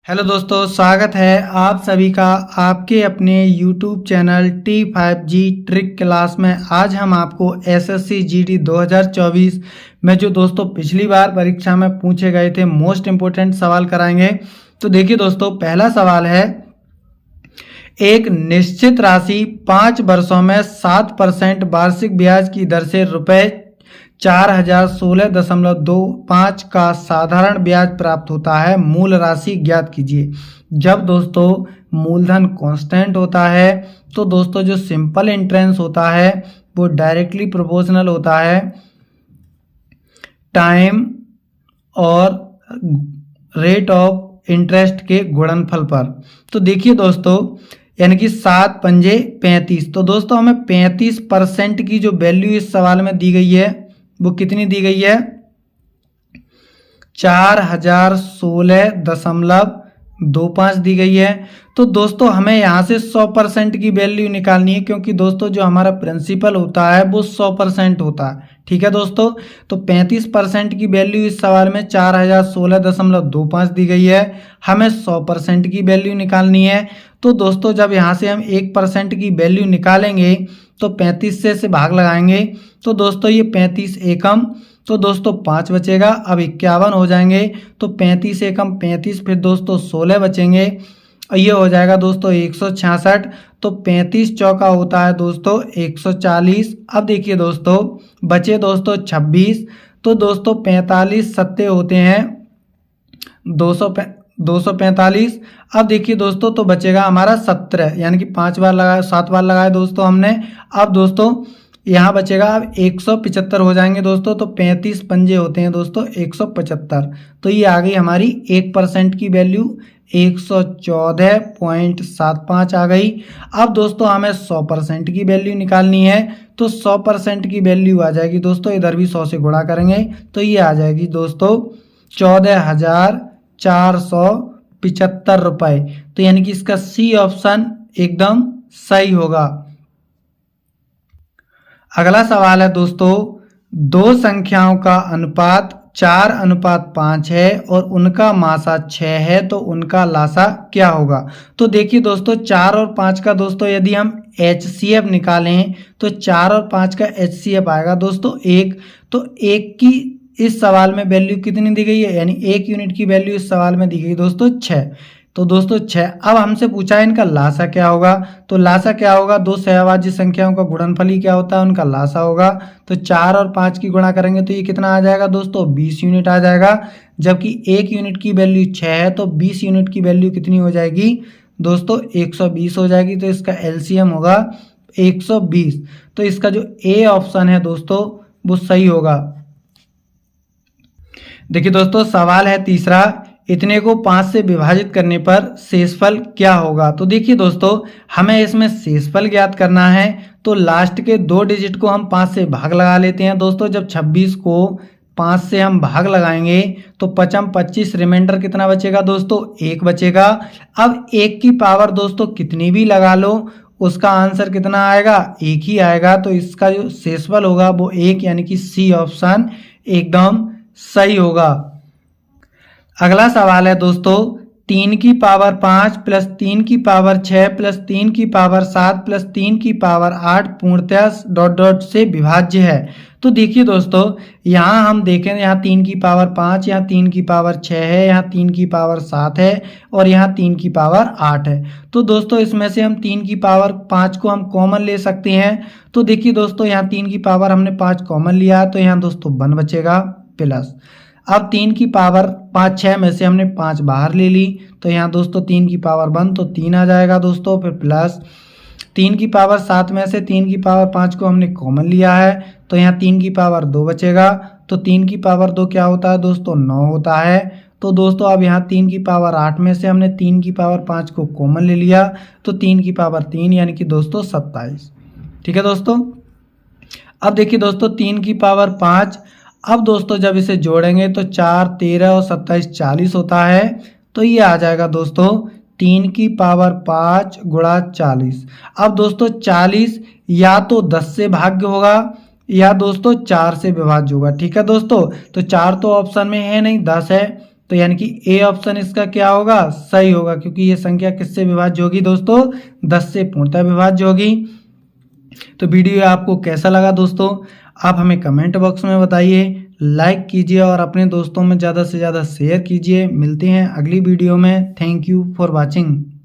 Hello दोस्तों, स्वागत है आप सभी का आपके अपने YouTube channel T5G trick class में। आज हम आपको SSC GD 2024 में जो दोस्तों पिछली बार परीक्षा में पूछे गए थे मोस्ट इम्पोर्टेंट सवाल कराएंगे। तो देखिए दोस्तों, पहला सवाल है, एक निश्चित राशि 5 वर्षों में 7% वार्षिक ब्याज की दर से ₹4016.25 का साधारण ब्याज प्राप्त होता है। मूल राशि ज्ञात कीजिए। जब दोस्तों मूलधन कांस्टेंट होता है तो दोस्तों जो सिंपल इंटरेस्ट होता है वो डायरेक्टली प्रोपोर्शनल होता है टाइम और रेट ऑफ इंटरेस्ट के गुणनफल पर। तो देखिए दोस्तों, यानी कि 7 पंजे 35। तो दोस्तों हमें 35% की जो वैल्यू इस सवाल में दी गई है वो कितनी दी गई है? 4016.25 दी गई है। तो दोस्तों हमें यहाँ से 100% की वैल्यू निकालनी है, क्योंकि दोस्तों जो हमारा प्रिंसिपल होता है वो 100% होता है। ठीक है दोस्तों, तो 35% की वैल्यू इस सवाल में 4016.25 दी गई है। हमें 100% की वैल्यू निकालनी है। तो दोस्तों जब यहाँ से हम 1% की वैल्यू निकालेंगे तो 35 से भाग लगाएंगे। तो दोस्तों ये 35 एकम, तो दोस्तों 5 बचेगा। अब 51 हो जाएंगे। तो 35 एकम 35, फिर दोस्तों 16 बचेंगे। ये हो जाएगा दोस्तों 166। तो 35 चौका होता है दोस्तों 140। अब देखिए दोस्तों बचे दोस्तों 26। तो दोस्तों 45 सत्ते होते हैं 245। अब देखिए दोस्तों तो बचेगा हमारा 17, यानी कि 5 बार लगाया 7 बार लगाए दोस्तों हमने। अब दोस्तों यहाँ बचेगा, अब 175 हो जाएंगे दोस्तों। तो 35 पंजे होते हैं दोस्तों 175। तो ये आ गई हमारी 1% की वैल्यू 114.75 आ गई। अब दोस्तों हमें 100% की वैल्यू निकालनी है। तो 100% की वैल्यू आ जाएगी दोस्तों, इधर भी 100 से गुणा करेंगे तो ये आ जाएगी दोस्तों 14,475 रुपये। तो यानी कि इसका सी ऑप्शन एकदम सही होगा। अगला सवाल है दोस्तों, दो संख्याओं का अनुपात 4:5 है और उनका मासा 6 है, तो उनका लासा क्या होगा? तो देखिए दोस्तों 4 और 5 का दोस्तों यदि हम HCF निकालें तो 4 और 5 का HCF आएगा दोस्तों 1। तो 1 की इस सवाल में वैल्यू कितनी दी गई है, यानी 1 यूनिट की वैल्यू इस सवाल में दी गई दोस्तों 6। तो दोस्तों 6। अब हमसे पूछा है इनका लासा क्या होगा। तो लासा क्या होगा, दो सहभाज्य संख्याओं का गुणनफल ही क्या होता है, उनका लासा होगा। तो 4 और 5 की गुणा करेंगे तो ये कितना आ जाएगा दोस्तों 20 यूनिट आ जाएगा। जबकि 1 यूनिट की वैल्यू 6 है, तो 20 यूनिट की वैल्यू कितनी हो जाएगी दोस्तों 120 हो जाएगी। तो इसका LCM होगा 120। तो इसका जो A ऑप्शन है दोस्तों वो सही होगा। देखिए दोस्तों सवाल है तीसरा, इतने को 5 से विभाजित करने पर शेषफल क्या होगा? तो देखिए दोस्तों हमें इसमें शेषफल ज्ञात करना है। तो लास्ट के 2 डिजिट को हम 5 से भाग लगा लेते हैं दोस्तों। जब 26 को 5 से हम भाग लगाएंगे तो 5 25, रिमाइंडर कितना बचेगा दोस्तों 1 बचेगा। अब 1 की पावर दोस्तों कितनी भी लगा लो उसका आंसर कितना आएगा, 1 ही आएगा। तो इसका जो शेषफल होगा वो 1, यानी कि सी ऑप्शन एकदम सही होगा। अगला सवाल है दोस्तों, 3 की पावर 5 प्लस 3 की पावर 6 प्लस 3 की पावर 7 प्लस 3 की पावर 8 पूर्णतः ... से विभाज्य है। तो देखिए दोस्तों यहाँ हम देखें, यहाँ 3 की पावर 5, यहाँ 3 की पावर 6 है, यहाँ 3 की पावर 7 है और यहाँ 3 की पावर 8 है। तो दोस्तों इसमें से हम 3 की पावर 5 को हम कॉमन ले सकते हैं। तो देखिए दोस्तों यहाँ 3 की पावर हमने 5 कॉमन लिया, तो यहाँ दोस्तों 1 बचेगा प्लस। अब 3 की पावर 5 6 में से हमने 5 बाहर ले ली, तो यहाँ दोस्तों 3 की पावर 1 तो 3 आ जाएगा दोस्तों, फिर प्लस 3 की पावर 7 में से 3 की पावर 5 को हमने कॉमन लिया है, तो यहाँ 3 की पावर 2 बचेगा। तो 3 की पावर 2 क्या होता है दोस्तों 9 होता है। तो दोस्तों अब यहाँ 3 की पावर 8 में से हमने 3 की पावर 5 को कॉमन ले लिया, तो 3 की पावर 3 यानी कि दोस्तों 27। ठीक है दोस्तों। अब देखिए दोस्तों 3 की पावर 5, अब दोस्तों जब इसे जोड़ेंगे तो 4 13 और 27 40 होता है। तो ये आ जाएगा दोस्तों 3 की पावर 5 गुणा 40। अब दोस्तों 40 या तो 10 से भाग्य होगा या दोस्तों 4 से विभाज्य होगा। ठीक है दोस्तों, तो 4 तो ऑप्शन में है नहीं, 10 है। तो यानी कि ए ऑप्शन इसका क्या होगा, सही होगा, क्योंकि ये संख्या किससे विभाज्य होगी दोस्तों, 10 से पूर्णतः विभाज्य होगी। तो वीडियो आपको कैसा लगा दोस्तों, आप हमें कमेंट बॉक्स में बताइए, लाइक कीजिए और अपने दोस्तों में ज़्यादा से ज़्यादा शेयर कीजिए। मिलते हैं अगली वीडियो में। Thank you for watching.